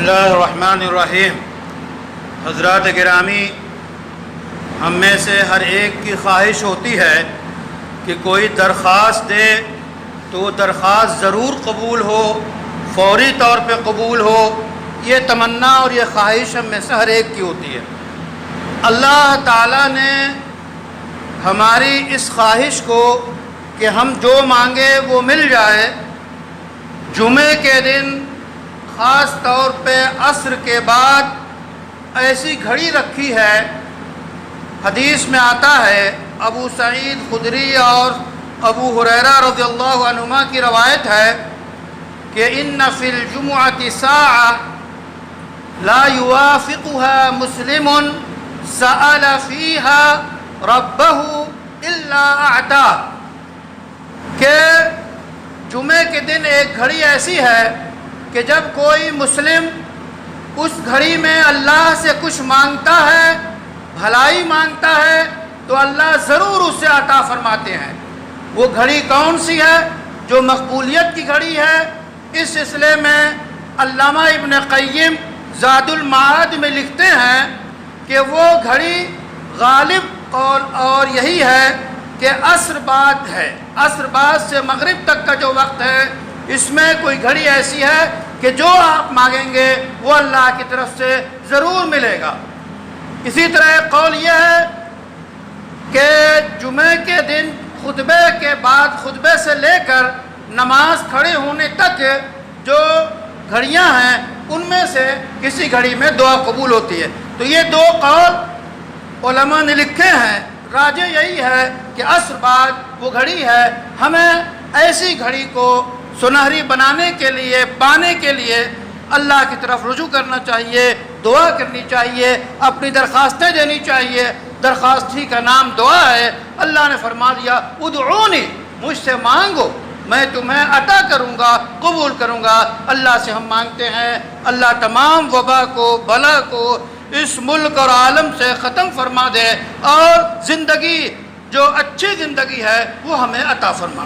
اللہ الرحمن الرحیم۔ حضرات گرامی، ہم میں سے ہر ایک کی خواہش ہوتی ہے کہ کوئی درخواست دے تو وہ درخواست ضرور قبول ہو، فوری طور پہ قبول ہو۔ یہ تمنا اور یہ خواہش ہم میں سے ہر ایک کی ہوتی ہے۔ اللہ تعالیٰ نے ہماری اس خواہش کو کہ ہم جو مانگے وہ مل جائے، جمعے کے دن خاص طور پہ عصر کے بعد ایسی گھڑی رکھی ہے۔ حدیث میں آتا ہے، ابو سعید خدری اور ابو ہریرہ رضی اللہ عنہما کی روایت ہے کہ ان فی الجمعۃ ساعۃ لا یوافقها مسلم سأل فیها ربہ الا اعطاہ، کہ جمعے کے دن ایک گھڑی ایسی ہے کہ جب کوئی مسلم اس گھڑی میں اللہ سے کچھ مانگتا ہے، بھلائی مانگتا ہے، تو اللہ ضرور اسے عطا فرماتے ہیں۔ وہ گھڑی کون سی ہے؟ جو مقبولیت کی گھڑی ہے۔ اس سلسلے میں علامہ ابن قیم زاد المعاد میں لکھتے ہیں کہ وہ گھڑی غالب قول اور یہی ہے کہ عصر بعد ہے، عصر بعد سے مغرب تک کا جو وقت ہے، اس میں کوئی گھڑی ایسی ہے کہ جو آپ مانگیں گے وہ اللہ کی طرف سے ضرور ملے گا۔ اسی طرح ایک قول یہ ہے کہ جمعے کے دن خطبے کے بعد، خطبے سے لے کر نماز کھڑے ہونے تک جو گھڑیاں ہیں ان میں سے کسی گھڑی میں دعا قبول ہوتی ہے۔ تو یہ دو قول علماء نے لکھے ہیں۔ راجح یہی ہے کہ عصر بعد وہ گھڑی ہے۔ ہمیں ایسی گھڑی کو سنہری بنانے کے لیے، پانے کے لیے اللہ کی طرف رجوع کرنا چاہیے، دعا کرنی چاہیے، اپنی درخواستیں دینی چاہیے۔ درخواست ہی کا نام دعا ہے۔ اللہ نے فرما دیا ادعونی، مجھ سے مانگو، میں تمہیں عطا کروں گا، قبول کروں گا۔ اللہ سے ہم مانگتے ہیں اللہ تمام وبا کو، بلا کو اس ملک اور عالم سے ختم فرما دے، اور زندگی جو اچھی زندگی ہے وہ ہمیں عطا فرما۔